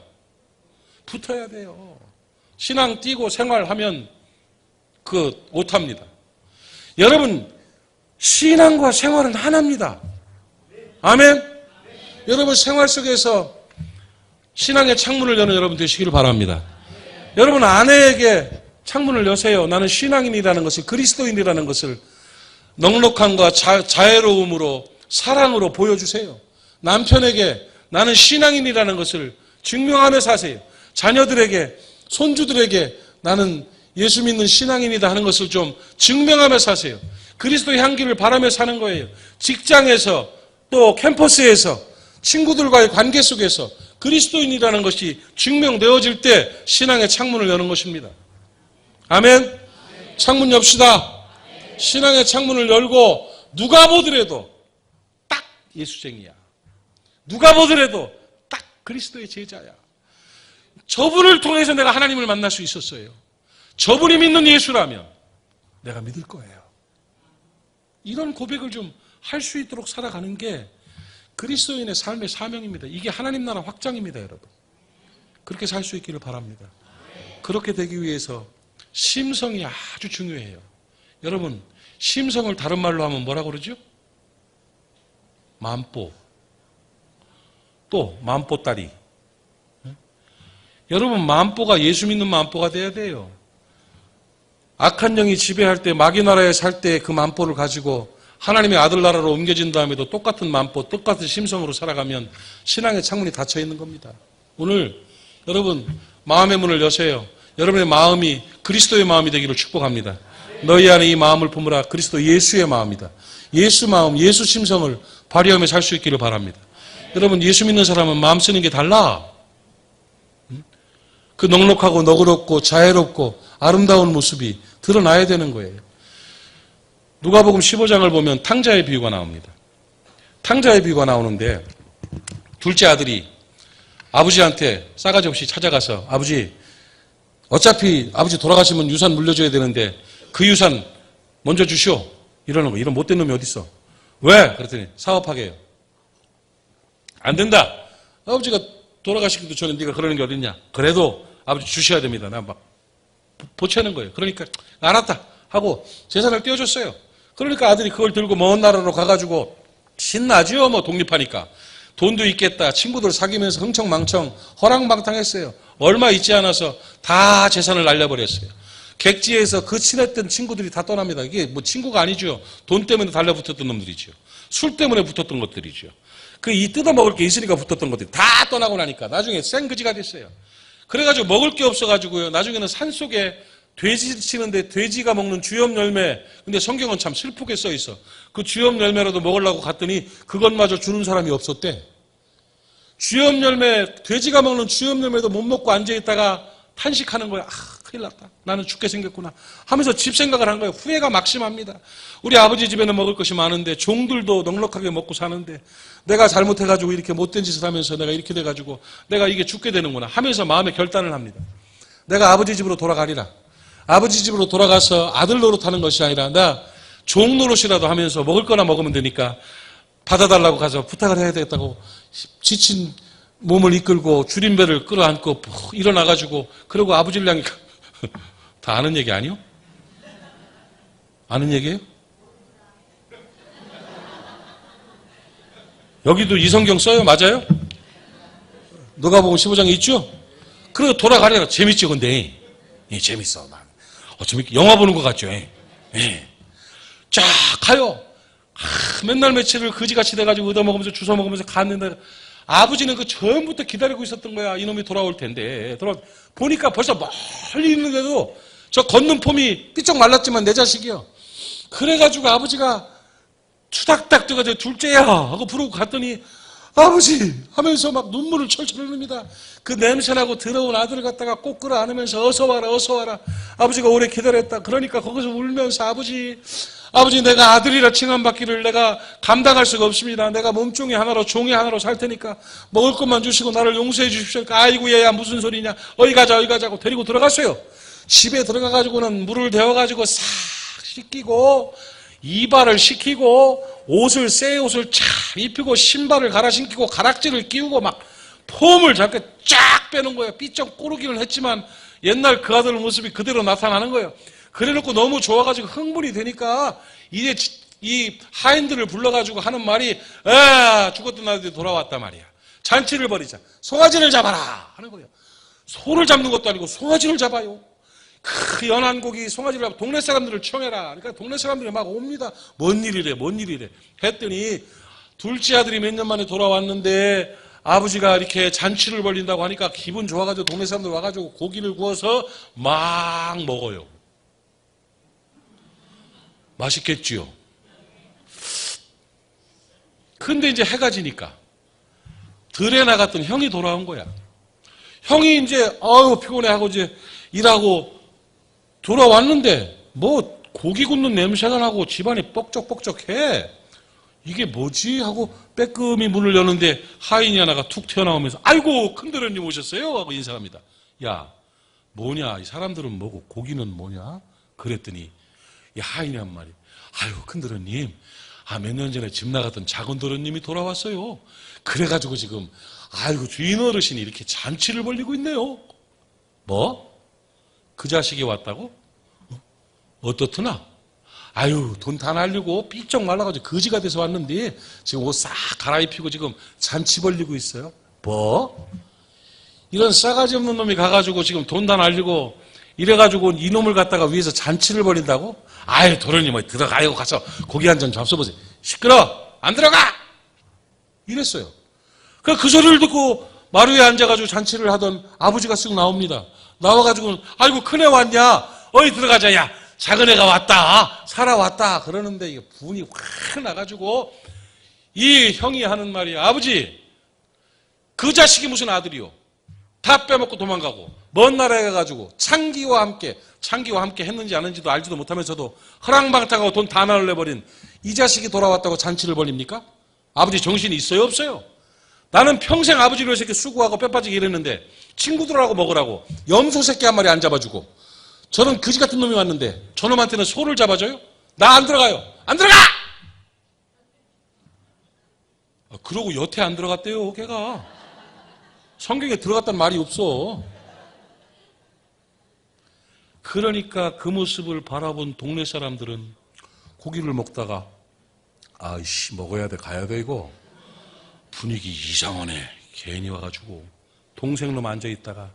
A: 붙어야 돼요. 신앙 띄고 생활하면 못합니다. 여러분, 신앙과 생활은 하나입니다. 아멘? 여러분, 생활 속에서 신앙의 창문을 여는 여러분 되시기를 바랍니다. 여러분, 아내에게 창문을 여세요. 나는 신앙인이라는 것을, 그리스도인이라는 것을 넉넉함과 자애로움으로, 사랑으로 보여주세요. 남편에게 나는 신앙인이라는 것을 증명하며 사세요. 자녀들에게, 손주들에게 나는 예수 믿는 신앙인이다 하는 것을 좀 증명하며 사세요. 그리스도의 향기를 바라며 사는 거예요. 직장에서, 또 캠퍼스에서, 친구들과의 관계 속에서 그리스도인이라는 것이 증명되어질 때 신앙의 창문을 여는 것입니다. 아멘? 창문 엽시다. 신앙의 창문을 열고 누가 보더라도 딱 예수쟁이야. 누가 보더라도 딱 그리스도의 제자야. 저분을 통해서 내가 하나님을 만날 수 있었어요. 저분이 믿는 예수라면 내가 믿을 거예요. 이런 고백을 좀 할 수 있도록 살아가는 게 그리스도인의 삶의 사명입니다. 이게 하나님 나라 확장입니다, 여러분. 그렇게 살 수 있기를 바랍니다. 그렇게 되기 위해서 심성이 아주 중요해요. 여러분, 심성을 다른 말로 하면 뭐라고 그러죠? 만보. 또 만보따리. 여러분, 만보가 예수 믿는 만보가 돼야 돼요. 악한 영이 지배할 때, 마귀 나라에 살 때 그 만보를 가지고 하나님의 아들 나라로 옮겨진 다음에도 똑같은 만보, 똑같은 심성으로 살아가면 신앙의 창문이 닫혀 있는 겁니다. 오늘 여러분, 마음의 문을 여세요. 여러분의 마음이 그리스도의 마음이 되기를 축복합니다. 너희 안에 이 마음을 품으라. 그리스도 예수의 마음이다. 예수 마음, 예수 심성을 발휘하며 살 수 있기를 바랍니다. 여러분, 예수 믿는 사람은 마음 쓰는 게 달라. 그 넉넉하고 너그럽고 자애롭고 아름다운 모습이 드러나야 되는 거예요. 누가복음 15장을 보면 탕자의 비유가 나옵니다. 탕자의 비유가 나오는데 둘째 아들이 아버지한테 싸가지 없이 찾아가서 아버지, 어차피 아버지 돌아가시면 유산 물려줘야 되는데 그 유산 먼저 주시오. 이러는 거. 이런 못된 놈이 어디 있어? 왜? 그랬더니 사업하게 해요. 안 된다. 아버지가 돌아가시기도 전에 네가 그러는 게 어딨냐. 그래도 아버지 주셔야 됩니다. 나 막 보채는 거예요. 그러니까 알았다 하고 재산을 떼어줬어요. 그러니까 아들이 그걸 들고 먼 나라로 가가지고 신나죠. 뭐 독립하니까. 돈도 있겠다. 친구들 사귀면서 흥청망청 허랑방탕했어요. 얼마 있지 않아서 다 재산을 날려버렸어요. 객지에서 그 친했던 친구들이 다 떠납니다. 이게 뭐 친구가 아니죠. 돈 때문에 달라붙었던 놈들이죠. 술 때문에 붙었던 것들이죠. 그 이 뜯어먹을 게 있으니까 붙었던 것들이 다 떠나고 나니까 나중에 생그지가 됐어요. 그래가지고 먹을 게 없어가지고요. 나중에는 산속에 돼지 치는데 돼지가 먹는 주엽 열매. 근데 성경은 참 슬프게 써 있어. 그 주엽 열매라도 먹으려고 갔더니 그것마저 주는 사람이 없었대. 주엽 열매, 돼지가 먹는 주엽 열매도 못 먹고 앉아있다가 탄식하는 거야. 큰일 났다. 나는 죽게 생겼구나. 하면서 집 생각을 한 거예요. 후회가 막심합니다. 우리 아버지 집에는 먹을 것이 많은데 종들도 넉넉하게 먹고 사는데 내가 잘못해가지고 이렇게 못된 짓을 하면서 내가 이렇게 돼가지고 내가 이게 죽게 되는구나 하면서 마음에 결단을 합니다. 내가 아버지 집으로 돌아가리라. 아버지 집으로 돌아가서 아들 노릇하는 것이 아니라 나 종 노릇이라도 하면서 먹을 거나 먹으면 되니까 받아달라고 가서 부탁을 해야 되겠다고 지친 몸을 이끌고 줄임배를 끌어안고 일어나가지고 그러고 아버지를 향해 다 아는 얘기 아니요? 아는 얘기예요? 여기도 이 성경 써요? 맞아요? 누가복음 15장에 있죠? 그리고 돌아가려라. 재밌지 근데. 예, 재밌어. 재밌게 영화 보는 것 같죠? 예. 쫙 가요. 맨날 며칠을 거지같이 돼가지고 얻어먹으면서 주워먹으면서 갔는데 아버지는 그 전부터 기다리고 있었던 거야. 이놈이 돌아올 텐데. 보니까 벌써 멀리 있는데도 저 걷는 폼이 삐쩍 말랐지만 내 자식이요. 그래가지고 아버지가 투닥닥 떠가지고 둘째야 하고 부르고 갔더니 아버지 하면서 막 눈물을 철철 흘립니다. 그 냄새나고 더러운 아들을 갖다가 꼭 끌어안으면서 어서 와라 어서 와라. 아버지가 오래 기다렸다. 그러니까 거기서 울면서 아버지 내가 아들이라 칭함받기를 내가 감당할 수가 없습니다. 내가 몸종이 하나로 종이 하나로 살 테니까 먹을 것만 주시고 나를 용서해 주십시오. 아이고 얘야 무슨 소리냐. 어이 가자고 데리고 들어갔어요. 집에 들어가가지고는 물을 데워가지고 싹 씻기고 이발을 시키고 옷을 새 옷을 쫙 입히고 신발을 갈아 신기고 가락지를 끼우고 막 폼을 잠깐 쫙 빼는 거예요. 삐쩍 꼬르기는 했지만 옛날 그 아들 모습이 그대로 나타나는 거예요. 그래놓고 너무 좋아가지고 흥분이 되니까 이제 이 하인들을 불러가지고 하는 말이 죽었던 아들이 돌아왔단 말이야. 잔치를 벌이자. 송아지를 잡아라 하는 거예요. 소를 잡는 것도 아니고 송아지를 잡아요. 그 연한 고기 송아지를 잡아 동네 사람들을 청해라. 그러니까 동네 사람들이 막 옵니다. 뭔 일이래 했더니 둘째 아들이 몇 년 만에 돌아왔는데 아버지가 이렇게 잔치를 벌린다고 하니까 기분 좋아가지고 동네 사람들 와가지고 고기를 구워서 막 먹어요. 맛있겠지요. 근데 이제 해가 지니까 들에 나갔던 형이 돌아온 거야. 형이 이제 피곤해하고 이제 일하고 돌아왔는데 뭐 고기 굽는 냄새가 나고 집안이 뻑적뻑적해. 이게 뭐지? 하고 빼끔히 문을 여는데 하인이 하나가 툭 튀어나오면서 아이고 큰도련님 오셨어요? 하고 인사합니다. 야 뭐냐 이 사람들은 뭐고 고기는 뭐냐? 그랬더니 이 하인이 한 말이 아유 큰도련님 몇 년 전에 집 나갔던 작은 도련님이 돌아왔어요. 그래가지고 지금 아이고 주인 어르신이 이렇게 잔치를 벌리고 있네요. 뭐? 그 자식이 왔다고? 어떻더나? 아유 돈 다 날리고 삐쩍 말라가지고 거지가 돼서 왔는데 지금 옷 싹 갈아입히고 지금 잔치 벌리고 있어요. 뭐? 이런 싸가지 없는 놈이 가가지고 지금 돈 다 날리고 이래가지고 이놈을 갖다가 위해서 잔치를 벌인다고? 아유 도련님 들어가요. 가서 고기 한 점 잡숴보세요. 시끄러 안 들어가 이랬어요. 그 소리를 듣고 마루에 앉아가지고 잔치를 하던 아버지가 쓱 나옵니다. 나와가지고 아이고 큰애 왔냐 어이 들어가자. 야 작은 애가 왔다 살아왔다 그러는데 이게 분이 확 나가지고 이 형이 하는 말이 아버지 그 자식이 무슨 아들이요. 다 빼먹고 도망가고 먼 나라에 가가지고 창기와 함께 했는지 안 했는지도 알지도 못하면서도 허랑방탕하고 돈 다 날려버린 이 자식이 돌아왔다고 잔치를 벌립니까? 아버지 정신이 있어요 없어요? 나는 평생 아버지를 위해서 이렇게 수고하고 뼈빠지게 일했는데 친구들하고 먹으라고 염소 새끼 한 마리 안 잡아주고 저런 거지 같은 놈이 왔는데 저놈한테는 소를 잡아줘요? 나 안 들어가요. 안 들어가! 그러고 여태 안 들어갔대요, 걔가. 성경에 들어갔다는 말이 없어. 그러니까 그 모습을 바라본 동네 사람들은 고기를 먹다가 아이씨 먹어야 돼 가야 돼 이거 분위기 이상하네 괜히 와가지고 동생놈 앉아있다가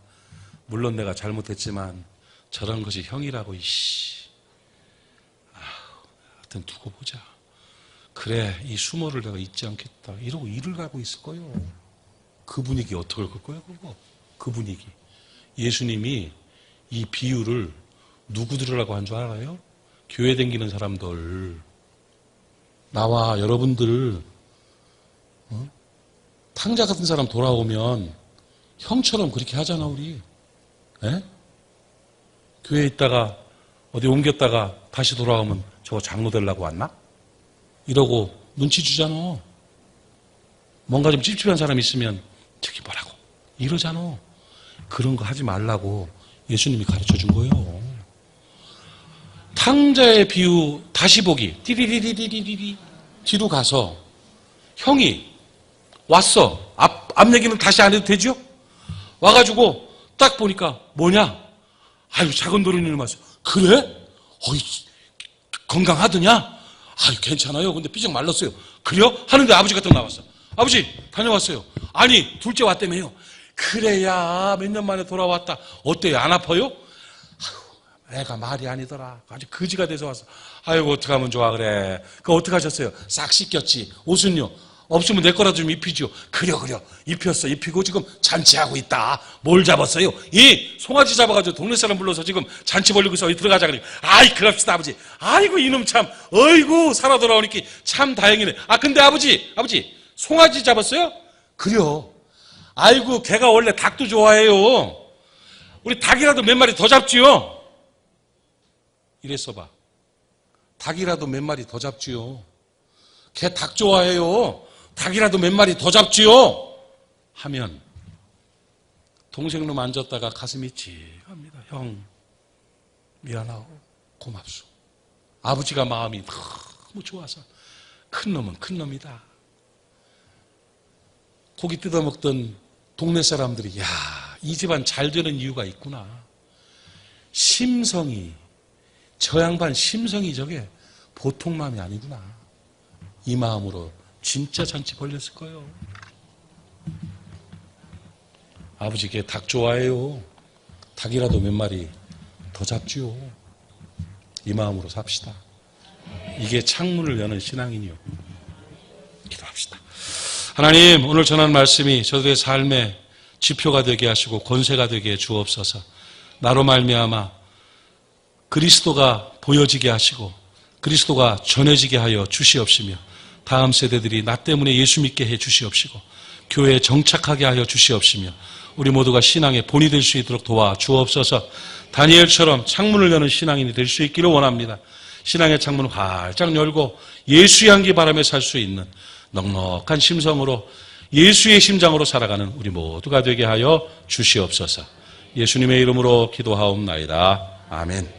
A: 물론 내가 잘못했지만 저런 것이 형이라고 이씨 하여튼 두고 보자 그래 이 수모를 내가 잊지 않겠다 이러고 일을 가고 있을 거예요. 그 분위기 어떻게 할 거예요 그거 그 분위기. 예수님이 이 비유를 누구들이라고 한 줄 알아요? 교회 다니는 사람들 나와 여러분들 탕자 같은 사람 돌아오면 형처럼 그렇게 하잖아 우리. 에? 교회에 있다가 어디 옮겼다가 다시 돌아오면 저거 장로 되려고 왔나? 이러고 눈치 주잖아. 뭔가 좀 찝찝한 사람 있으면 저기 뭐라고 이러잖아. 그런 거 하지 말라고 예수님이 가르쳐 준 거예요. 탕자의 비유 다시 보기 띠리리리리리리 뒤로 가서 형이 왔어. 앞 얘기는 다시 안 해도 되죠? 와가지고 딱 보니까 뭐냐? 아유 작은 도련님 왔어. 그래? 어이 건강하더냐? 아유 괜찮아요. 근데 삐쩍 말랐어요. 그래요? 하는데 아버지가 또 나왔어. 아버지 다녀왔어요. 아니 둘째 왔다며요. 그래야 몇 년 만에 돌아왔다. 어때요? 안 아파요? 애가 말이 아니더라. 아주 거지가 돼서 왔어. 아이고 어떡하면 좋아 그래. 그 어떡하셨어요? 싹 씻겼지. 옷은요? 없으면 내 거라도 좀 입히죠. 그래 입혔어. 입히고 지금 잔치하고 있다. 뭘 잡았어요? 이 송아지 잡아가지고 동네 사람 불러서 지금 잔치 벌리고 있어. 들어가자 그래. 아이 그럽시다 아버지. 아이고 이놈 참 어이구 살아 돌아오니까 참 다행이네. 근데 아버지 송아지 잡았어요? 그래요. 아이고 걔가 원래 닭도 좋아해요. 우리 닭이라도 몇 마리 더 잡지요. 이랬어 봐. 닭이라도 몇 마리 더 잡지요. 걔 닭 좋아해요. 닭이라도 몇 마리 더 잡지요. 하면 동생놈 앉았다가 가슴이 찌합니다. 형 미안하고 고맙소. 아버지가 마음이 너무 좋아서 큰 놈은 큰 놈이다. 고기 뜯어먹던 동네 사람들이 이 집안 잘 되는 이유가 있구나. 심성이 저 양반 심성이 저게 보통 마음이 아니구나. 이 마음으로 진짜 잔치 벌렸을 거예요. 아버지 걔 닭 좋아해요. 닭이라도 몇 마리 더 잡지요. 이 마음으로 삽시다. 이게 창문을 여는 신앙이니요. 기도합시다. 하나님 오늘 전한 말씀이 저들의 삶의 지표가 되게 하시고 권세가 되게 해 주옵소서. 나로 말미암아 그리스도가 보여지게 하시고 그리스도가 전해지게 하여 주시옵시며 다음 세대들이 나 때문에 예수 믿게 해 주시옵시고 교회에 정착하게 하여 주시옵시며 우리 모두가 신앙의 본이 될 수 있도록 도와 주옵소서. 다니엘처럼 창문을 여는 신앙인이 될 수 있기를 원합니다. 신앙의 창문을 활짝 열고 예수의 향기 바람에 살 수 있는 넉넉한 심성으로 예수의 심장으로 살아가는 우리 모두가 되게 하여 주시옵소서. 예수님의 이름으로 기도하옵나이다. 아멘.